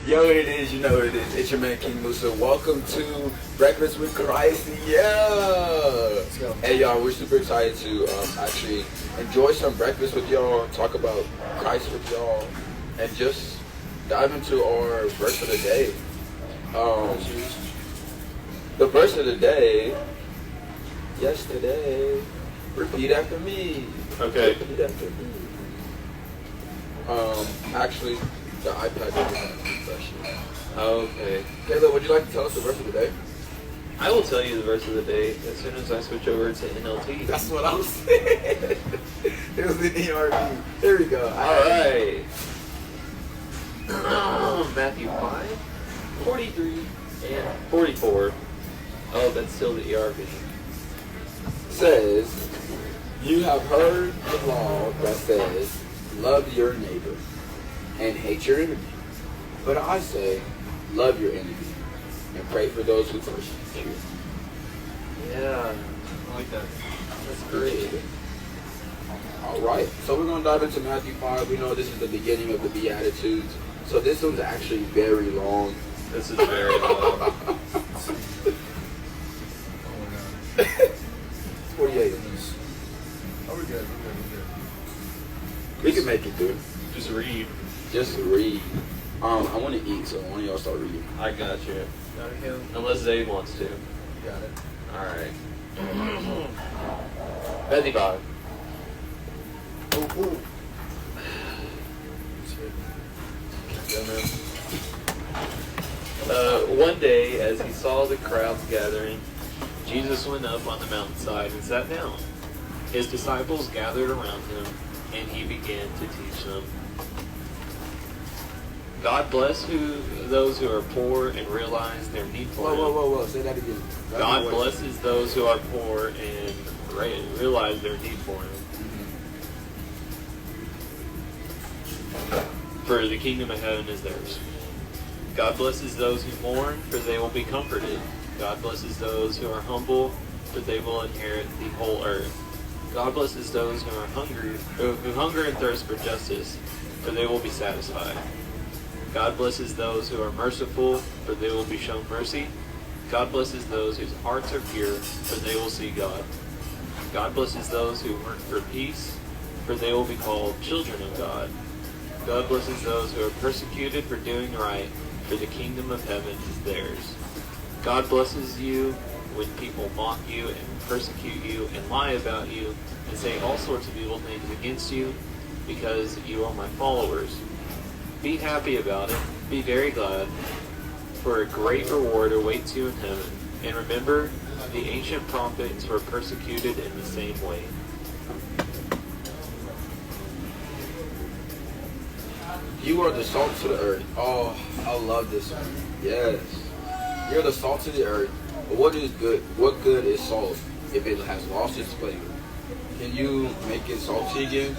Yo, it is, you know what it is. It's your man King Musa. Welcome to Breakfast with Christ. Yeah. Let's go. Hey y'all, we're super excited to actually enjoy some breakfast with y'all, talk about Christ with y'all, and just dive into our verse of the day. The verse of the day, yesterday. Repeat after me. Okay. Repeat after me. Actually, the iPad doesn't have a refresh. Okay. Caleb, would you like to tell us the verse of the day? I will tell you the verse of the day as soon as I switch over to NLT. That's what I'm saying. It was in ERB. Here we go. Alright. Matthew 5, 43, and 44. Oh, that's still the ERV. Says, you have heard the law that says, love your neighbor and hate your enemy. But I say, love your enemy and pray for those who persecute you. Yeah, I like that. That's great. All right, so we're going to dive into Matthew 5. We know this is the beginning of the Beatitudes. So this one's actually very long. This is very long. 48. Oh, we're good. We can make it through. Just read. Just read. I want to eat, so one of y'all start reading. I got you. Got it, Caleb? Unless Dave wants to. You got it. Alright. Matthew 5. Ooh. One day, as he saw the crowds gathering, Jesus went up on the mountainside and sat down. His disciples gathered around him, and he began to teach them. God bless those who are poor and realize their need for him. Whoa. Say that again. God blesses those who are poor and realize their need for him. For the kingdom of heaven is theirs. God blesses those who mourn, for they will be comforted. God blesses those who are humble, for they will inherit the whole earth. God blesses those who are hungry, who hunger and thirst for justice, for they will be satisfied. God blesses those who are merciful, for they will be shown mercy. God blesses those whose hearts are pure, for they will see God. God blesses those who work for peace, for they will be called children of God. God blesses those who are persecuted for doing right, for the kingdom of heaven is theirs. God blesses you when people mock you and persecute you and lie about you and say all sorts of evil things against you because you are my followers. Be happy about it. Be very glad, for a great reward awaits you in heaven. And remember, the ancient prophets were persecuted in the same way. You are the salt to the earth. Oh, I love this one. Yes. You're the salt to the earth. But what is good? What good is salt if it has lost its flavor? Can you make it salty again?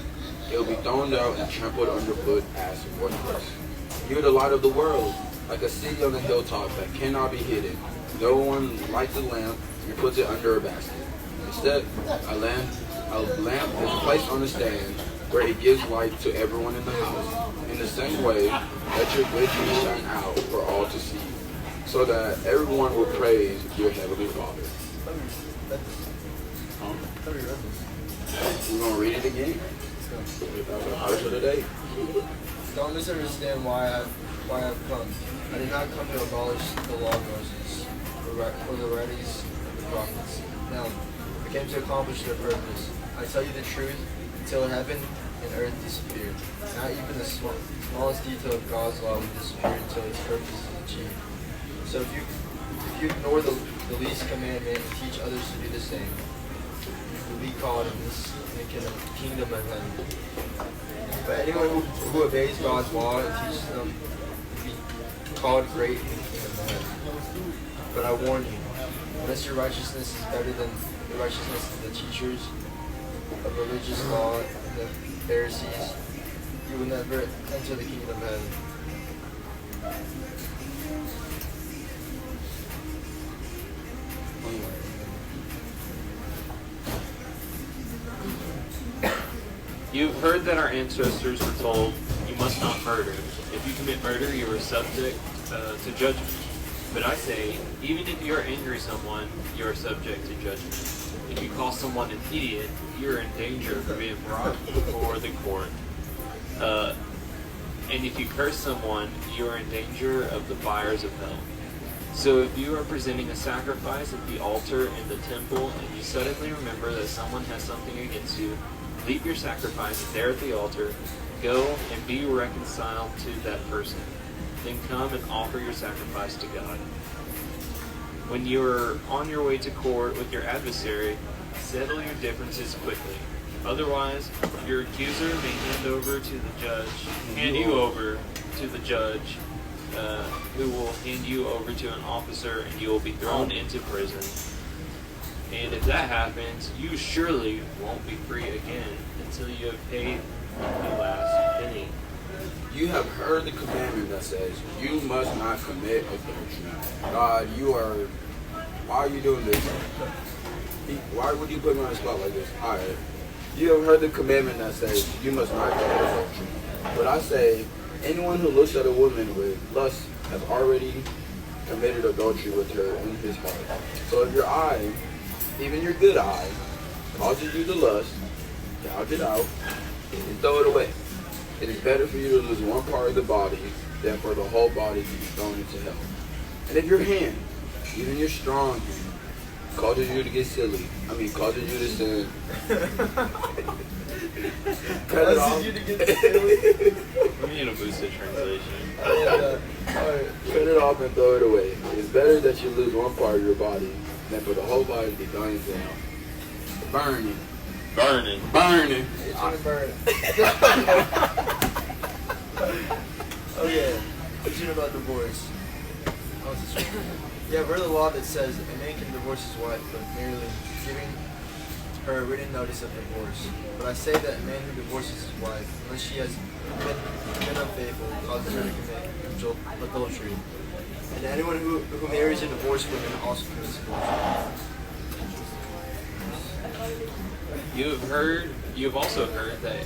It will be thrown out and trampled underfoot as worthless. You're the light of the world, like a city on a hilltop that cannot be hidden. No one lights a lamp and puts it under a basket. Instead, a lamp is placed on a stand where it gives light to everyone in the house. In the same way, let your good deeds shine out for all to see, so that everyone will praise your heavenly Father. We're going to read it again. Verse of the day. Don't misunderstand why I've come. I did not come to abolish the law of Moses or the writings of the prophets. No, I came to accomplish their purpose. I tell you the truth, until heaven and earth disappear, not even the smallest detail of God's law will disappear until its purpose is achieved. So if you ignore the least commandment and teach others to do the same, you will be called in the kingdom of heaven. But anyone who obeys God's law and teaches them will be called great in the kingdom of heaven. But I warn you, unless your righteousness is better than the righteousness of the teachers of religious law and the Pharisees, you will never enter the kingdom of heaven. You've heard that our ancestors were told, you must not murder. If you commit murder, you are subject to judgment. But I say, even if you are angry at someone, you are subject to judgment. If you call someone an idiot, you are in danger of being brought before the court. And if you curse someone, you are in danger of the fires of hell. So if you are presenting a sacrifice at the altar in the temple, and you suddenly remember that someone has something against you, leave your sacrifice there at the altar, go and be reconciled to that person. Then come and offer your sacrifice to God. When you are on your way to court with your adversary, settle your differences quickly. Otherwise, your accuser may hand you over to the judge, who will hand you over to an officer, and you will be thrown into prison. And if that happens, you surely won't be free again until you have paid the last penny. You have heard the commandment that says, you must not commit adultery. God, why are you doing this? Why would you put me on the spot like this? Alright. You have heard the commandment that says, you must not commit adultery. But I say, anyone who looks at a woman with lust has already committed adultery with her in his heart. So if your eye, even your good eye, causes you to lust, gouge it out and throw it away. It is better for you to lose one part of the body than for the whole body to be thrown into hell. And if your hand, even your strong hand, causes you to get silly, causes you to sin, cut it off. You to get silly. We need a boosted translation. Alright. Cut it off and throw it away. It is better that you lose one part of your body than for the whole body to be thrown into hell. Burning. It's gonna burn. Okay. Teaching about divorce. Yeah, I've heard the law that says a man can divorce his wife, but merely giving her a written notice of divorce. But I say that a man who divorces his wife, unless she has been unfaithful, causes her to commit adultery. And anyone who marries a divorced woman also commits adultery. You have also heard that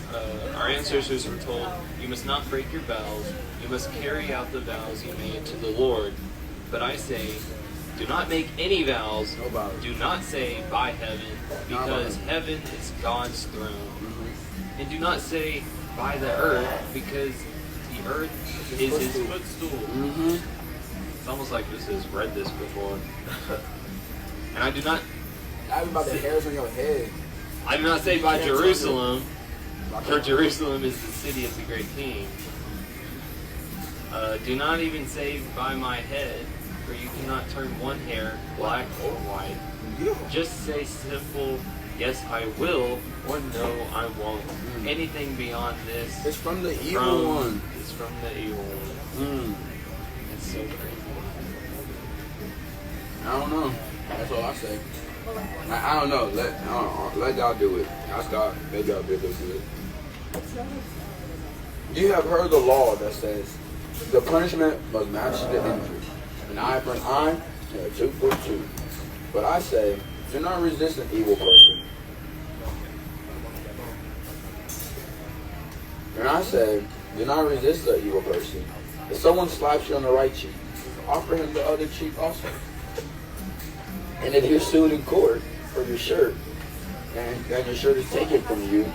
our ancestors were told, you must not break your vows, you must carry out the vows you made to the Lord. But I say, do not make any vows. No vows. Do not say by heaven, because heaven is God's throne. Mm-hmm. And do not say by the earth, because the earth is his footstool. Mm-hmm. It's almost like this has read this before. And I do not Not about the hairs on your head. I do not say by can't Jerusalem, Like for Jerusalem is the city of the great king. Do not even say by my head, for you cannot turn one hair black or white. Yeah. Just say simple, yes I will, or no I won't. Anything beyond this It's from the evil one. is from the evil one. It's so crazy. I don't know. That's all I say. I don't know. Let God do it. Ask God. Let God do it. You have heard the law that says the punishment must match the injury. An eye for an eye, and a tooth for a tooth. But I say, do not resist an evil person. And I say, do not resist an evil person. If someone slaps you on the right cheek, offer him the other cheek also. And if you're sued in court for your shirt, and your shirt is taken from you,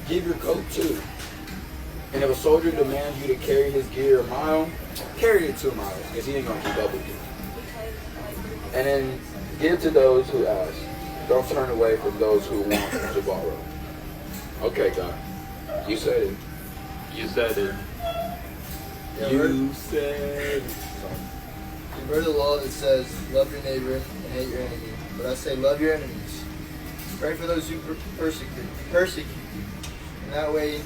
give your coat too. And if a soldier demands you to carry his gear a mile, carry it 2 miles, because he ain't going to keep up with you. And then give to those who ask. Don't turn away from those who want to borrow. Okay, God. You said it. You said it. You said it. You've heard the law that says, love your neighbor and hate your enemy. But I say, love your enemies. Pray for those who persecute you. In that way,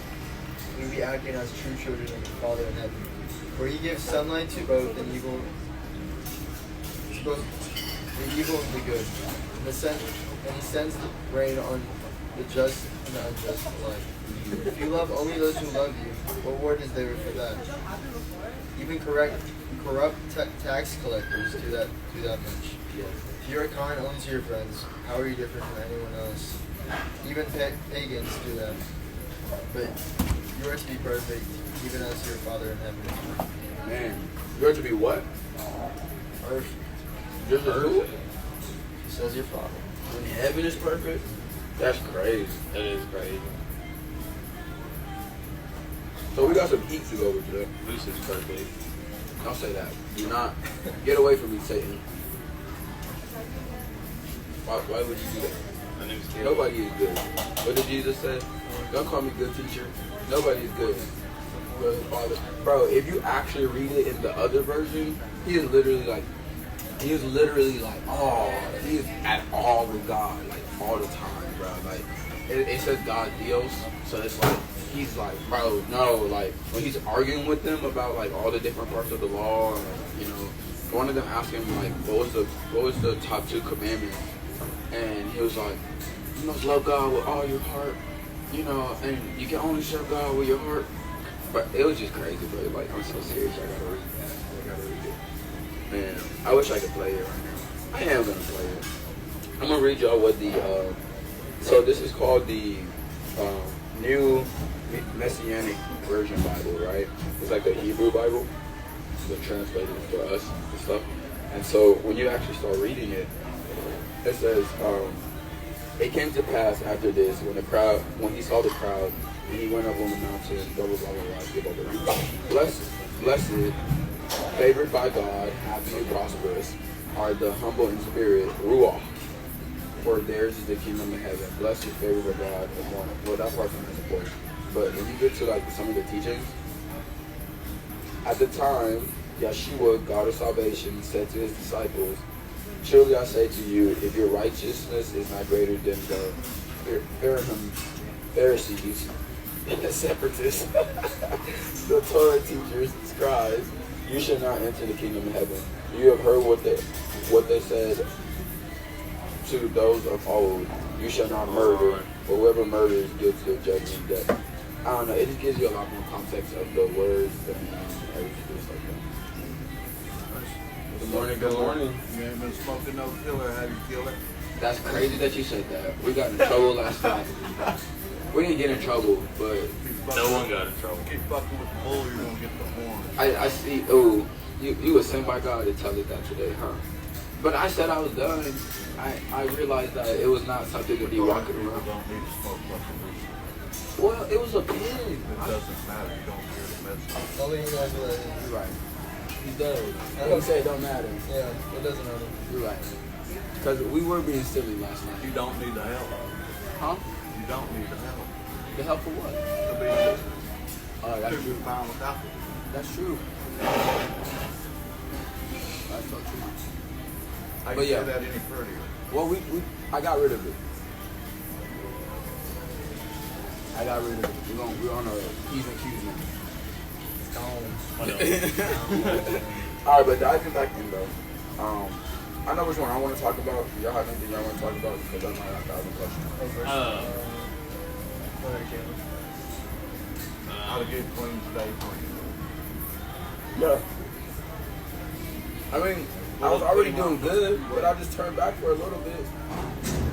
you'll be acting as true children of the Father in heaven. For he gives sunlight to both the evil and the good. And he sends the rain on the just and the unjust alike. If you love only those who love you, what reward is there for that? Even corrupt tax collectors do that much. If you are kind only to your friends, how are you different from anyone else? Even pagans do that. But You are to be perfect, even as your Father in heaven is perfect. Man, you're to be what? Perfect. Just as who? Just as your Father. When heaven is perfect? That's crazy. That is great. So we got some heat to go over today. Moose is perfect. Don't say that. Do not. Get away from me, Satan. Why would you do that? My name's Caleb. Nobody is good. What did Jesus say? Don't call me good teacher. Nobody is good. Brother, Father. Bro, if you actually read it in the other version, he is literally like, oh, he is at all with God, like all the time, bro. Like, it says God Dios, so it's like, he's like, bro, no, like, when he's arguing with them about like all the different parts of the law, and, you know, one of them asked him like, what was the top 2 commandments? And he was like, you must love God with all your heart, you know, and you can only serve God with your heart. But it was just crazy, bro. Like, I'm so serious. I gotta read that. I gotta read it. Man, I wish I could play it right now. I am gonna play it. I'm gonna read y'all what the, so this is called the New Messianic Version Bible, right? It's like the Hebrew Bible, but translated for us and stuff. And so when you actually start reading it, it says, it came to pass after this, when he saw the crowd, and he went up on the mountain, blah, blah, blah, blah, blah. Blessed, favored by God, happy and prosperous, are the humble in spirit, ruach, for theirs is the kingdom of heaven. Blessed, favored by God, and one. Well, that part's not as important. But when you get to like some of the teachings, at the time, Yeshua, God of salvation, said to his disciples, truly I say to you, if your righteousness is not greater than the Pharisees, the separatists, the Torah teachers, scribes, you shall not enter the kingdom of heaven. You have heard what they said to those of old, you shall not murder, but whoever murders gets the judgment death. I don't know, it just gives you a lot more context of the words, the meanings, and everything just like that. Good morning, good morning. You ain't been smoking no killer, have you, killer? That's crazy that you said that. We got in trouble last night. We didn't get in trouble, but No one got in trouble. Keep fucking with the bull, you're gonna get the horn. I see. Oh, you were sent by God to tell us that today, huh? But I said I was done. I realized that it was not something to be walking People around. don't need to smoke fucking weed. Well, it was a pin. It doesn't matter, you don't hear the message. Only you guys what that is. You're right. He does. I don't say it don't matter. Yeah, it doesn't matter. You're right. Because we were being silly last night. You don't need the help. Huh? You don't need the help. The help for what? To be listening. Oh, that's You'll true. be fine without it. That's true. That's so true. How But you yeah. say that any prettier? Well, I got rid of it. I got rid of it. We're on a P's and Q's now. All right, but diving back in though, I know which one I want to talk about. Y'all have anything y'all want to talk about? Because I might have 1,000 questions. Go ahead, Caleb. How to get clean, stay clean. Yeah. I mean, I was already doing good, but I just turned back for a little bit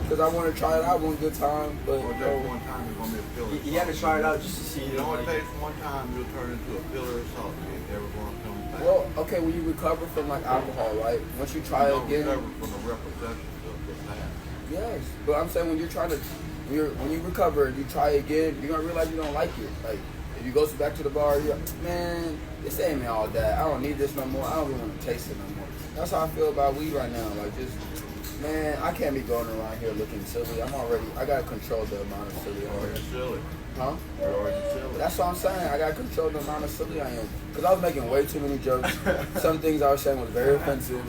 because I want to try it out one good time. But Or take one time, you're gonna be a pillar. You had to try it out just to see. You know what it takes one time, you'll turn into a pillar of salt. You ain't never gonna come back. well, okay, when you recover from like alcohol, right? Once you try you it don't again, recover from the repercussions of the past. yes. But I'm saying when you're trying to, when you recover and you try again, you're gonna realize you don't like it. Like if you go back to the bar, you're like, man, this ain't me all that. I don't need this no more. I don't even want to taste it no more. That's how I feel about weed right now. Like just, man, I can't be going around here looking silly. I gotta control the amount of silly You're I am. already silly. Huh? You're already silly. That's what I'm saying. I gotta control the amount of silly I am. Because I was making way too many jokes. Some things I was saying was very offensive.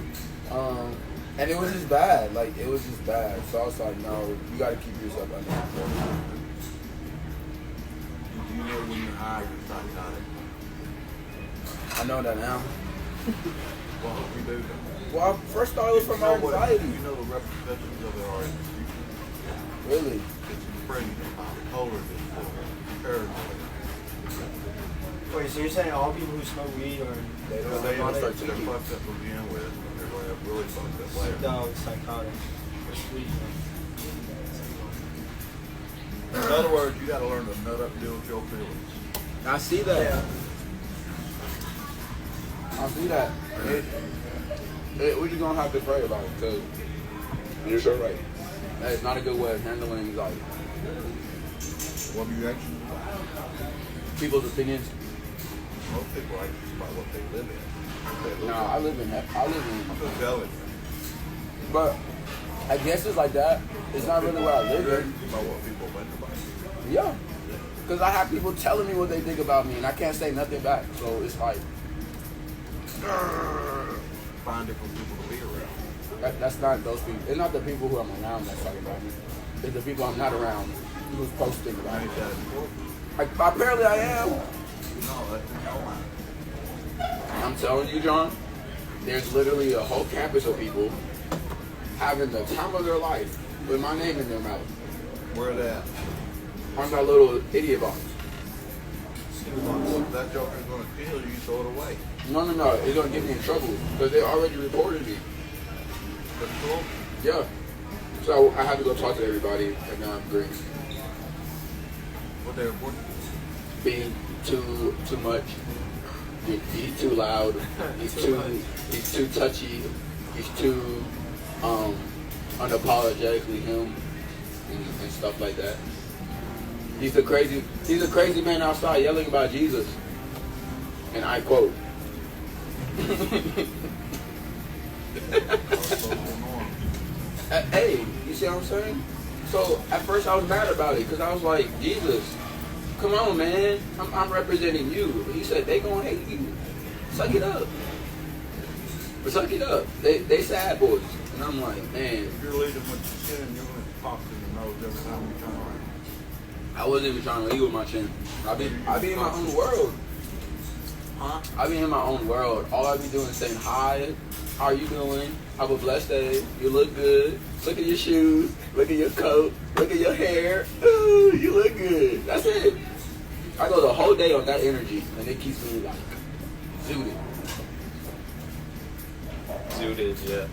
And it was just bad. Like, it was just bad. So I was like, no, you gotta keep yourself under control. You know when you're high, you're psychotic. I know that now. Well, we do that. Well, I first thought it was from my anxiety. You know the repercussions of it are in the future. Really? Schizophrenia, bipolar disorder, paranoia. Wait, so you're saying all people who smoke weed are They Because don't they want to they're start thinking. fucked up to begin with, and they're going to have really fucked up later. psychotic or sleep? In other words, you got to learn to nut up, deal with your feelings. I see that. Yeah. I see that. We're just gonna have to pray about it because you're so right. That is not a good way of handling anxiety. What are you anxious? People's opinions. Most people are anxious about what they live in. No, I live in. I'm just telling you. But I guess it's like that. It's not really what I live You're in. anxious about what people think about you. Yeah. Because I have people telling me what they think about me and I can't say nothing back. So it's like, Find different people to be around. that's not those people. It's not the people who I'm around that's talking about me. It's the people I'm not around who's posting about me. Ain't that important? Like, apparently I am. No, that's no. I'm telling you, John, there's literally a whole campus of people having the time of their life with my name in their mouth Where that? on that little idiot box. If that joker's gonna kill you, throw it away. No. It's going to get me in trouble because they already reported me. That's cool. Yeah. So I have to go talk to everybody and now I'm green. What they reported? Being too much. He's too loud. He's too touchy. He's too unapologetically him and stuff like that. He's a crazy man outside yelling about Jesus. And I quote. Hey, you see what I'm saying? So at first I was mad about it because I was like, Jesus, come on, man. I'm representing you. He said they gonna hate you. Suck it up. Suck it up. They sad boys. And I'm like, man. If you're leading with your chin, you're gonna pop in the nose every time you turn around. I wasn't even trying to lead with my chin. I be in my own world. Huh? I be in my own world. All I be doing is saying hi. How are you doing? Have a blessed day. You look good. Look at your shoes. Look at your coat. Look at your hair. Ooh, you look good. That's it. I go the whole day on that energy, and it keeps me like zooted. Zooted, yeah.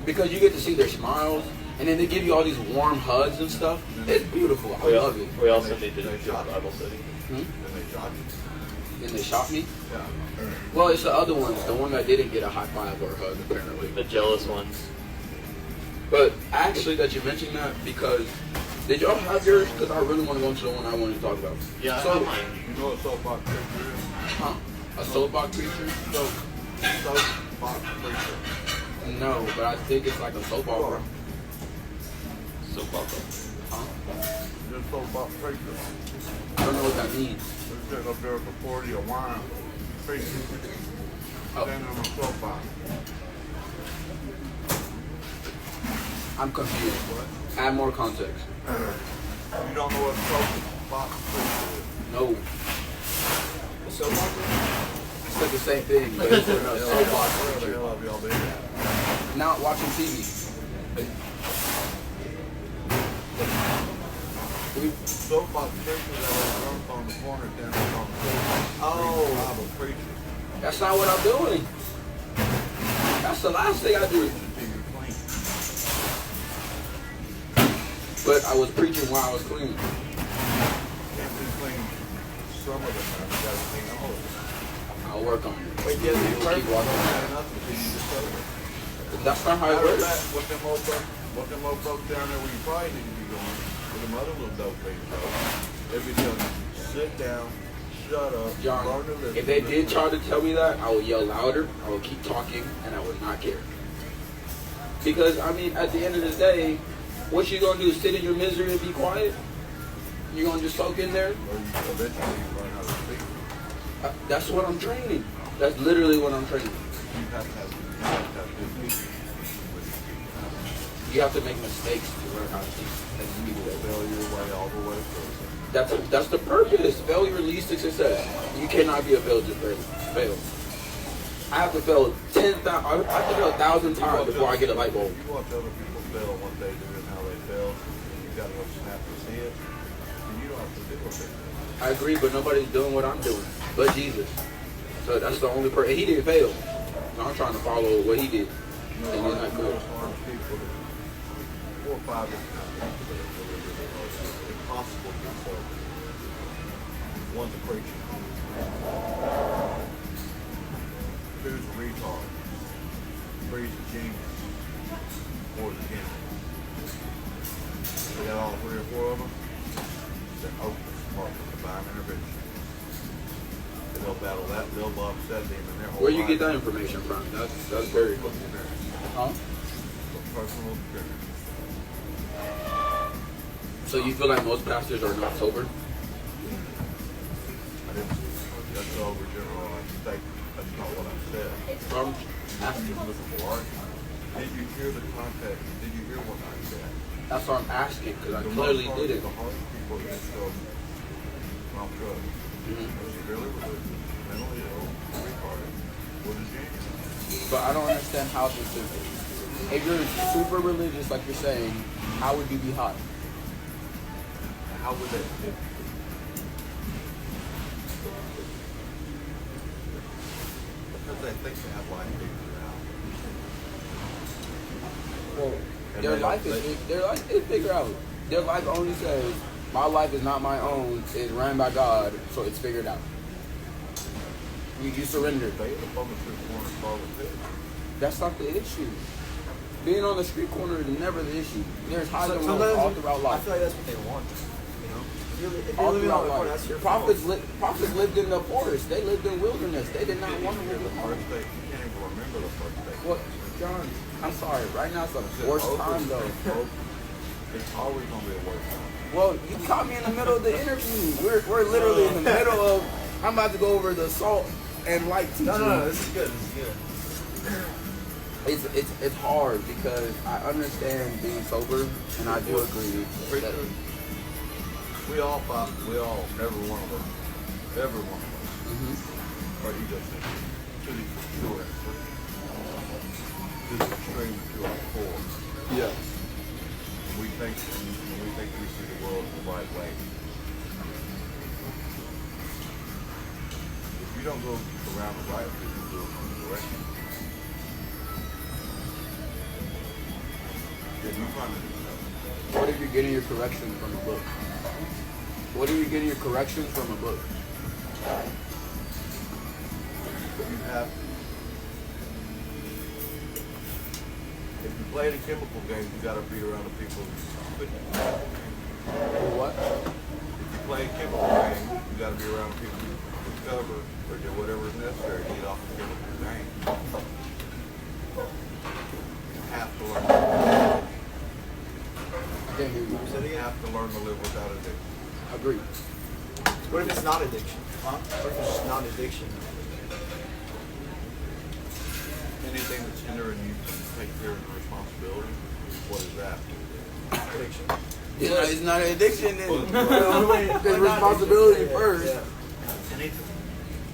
Because you get to see their smiles, and then they give you all these warm hugs and stuff. It's beautiful. I love it. We also need to do a Bible study. Then they shot you. And they shot me. Yeah. Well, it's the other ones, the one that didn't get a high five or a hug, apparently. The jealous ones. But actually, that you mentioned that, because did y'all have yours? Because I really want to go into the one I wanted to talk about. Yeah, I So, have mine. You know what soapbox preacher is? huh? A soapbox preacher? Soapbox preacher. No, but I think it's like a soap opera. Soap opera. Huh? Just soapbox preacher. I don't know what that means. They sit up there with the 40 of wine. Preaching. Oh. Standing on a soapbox. I'm confused. Add more context. You don't know what soapbox preacher is? No. So, Michael, I said the same thing, but it's a soapbox Where the preacher. hell have y'all been at? Not watching TV. Soapbox preachers that are drunk on the corner down there on the street. Bible preaching. That's not what I'm doing. That's the last thing I do. Until you're clean. But I was preaching while I was clean. Can't be clean some of the time. You gotta clean all of it. I'll work on it. wait, yes, We'll keep Don't walking. have nothing till you just sober. That's not how it Matter of works. fact, what them old folks down there where you probably need to be going, with them other little dope things, they be telling you, sit down, shut up, John, learn to listen. if they did try to tell me that, I would yell louder, I would keep talking, and I would not care. Because, I mean, at the end of the day, what you gonna do, sit in your misery and be quiet? You gonna just soak in there? Or you eventually learn how to speak. That's what I'm training. That's literally what I'm training. You have to have good people. You have to make mistakes to learn how to teach. You will fail your way all the way through. That's the purpose. Failure leads to success. You cannot be a failure to fail. I have to fail 10,000. I have to fail 1,000 times before I get a light bulb. You watch other people fail one day doing how they fail, and you gotta go snap his head, and you don't have to deal with it. I agree, but nobody's doing what I'm doing, but Jesus. So that's the only person. He didn't fail. So I'm trying to follow what he did. You know, And our it's not good. most harmed people 4 or 5 different contexts that are impossible to get sober. One's a preacher. Two's a retard. Three's a genius. Four's a genius. They got all 3 or 4 of them. They're hopeless apart from divine intervention. And they'll battle that, they'll upset them in their whole Where you life. get that information from? That's very cool. Huh? Personal experience. So you feel like most pastors are not sober? I didn't, that's an overgeneralized statement. That's not what I said. From I'm just looking for argument. Did you hear the context? Did you hear what I said? that's what I'm asking because I The clearly most part, didn't. The hard people in this show, not drugs. Mhm. Those severely religious, mentally ill, retarded, with a genius. But I don't understand how this is. If you're super religious, like you're saying, how would you be high? How would they? Because they think they have life figured out. Well, And their they life don't- is their life is figured out. Their life only says, "My life is not my own; it's ran by God, so it's figured out." You surrendered. They end up on the street corner and start with this. That's not the issue. Being on the street corner is never the issue. There's highs and lows Sometimes all throughout I life. feel like that's what they want. You know, if you're All living throughout on the corner, life. that's your Prophets, fault. prophets lived in the forest. They lived in wilderness. They did not Did want you to hear live the in the first day? You can't even remember the first day. What, John? I'm sorry. Right now it's the It's worst over. time though. It's always gonna be a worst time. Well, you caught me in the middle of the interview. We're literally in the middle of. I'm about to go over the salt and light teaching. No, this is good. This is good. It's hard because I understand being sober, and I do agree. That, We all fought, every one of us, Mhm. or he just said, to the extreme, to the extreme to our core. Yeah. And we think we see the world the right way. If you don't go around the right, you can go in the direction. Then you find it. What if you're getting your corrections from a book? What if you're getting your corrections from a book? You have to. If you play the chemical game, you gotta be around the people who quit. Or what? If you play a chemical game, you gotta be around the people who recover or do whatever is necessary to get off the chemical game. You have to learn. I can't hear you. You have to learn to live without addiction. Agree. What if it's not addiction? Huh? What if it's just not addiction? Anything that's hindering you from taking care of your responsibility, what is that? Addiction. It's not an addiction. Well, There's responsibility Yeah, first. yeah. Anything.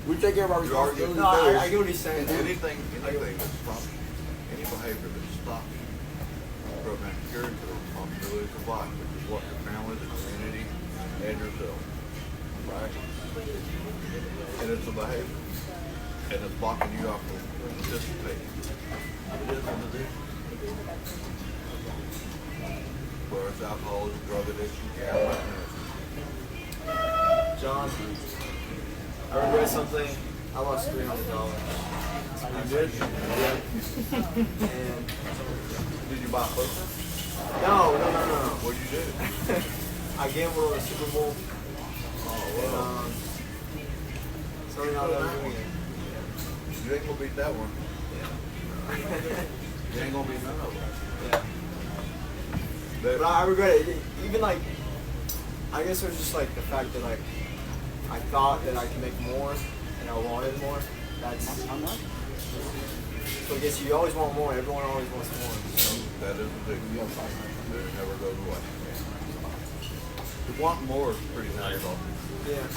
We take care of our You argue- responsibility No, first. I get what he's saying. Anything that stops you, any behavior that stops you from adhering to the responsibilities of life, which is what your family, the community, and yourself, right? And it's a behavior, and it's blocking you off from participating. It is an addiction. Whether it's alcoholism, drug addiction, gambling, John, I regret something. I lost $300. you did? And Did you buy a poster? no. What'd you do? I gambled on the Super Bowl. Oh, And, well, something I'll never do again. you ain't gonna beat that one. You ain't gonna beat none of them. Yeah. But I regret it. Even like, I guess it was just like the fact that like, I thought that I could make more and I wanted more. That's, I'm not. so I guess you always want more. Everyone always wants more. So. That is addiction. It never goes away. To want more is pretty nice. Yeah.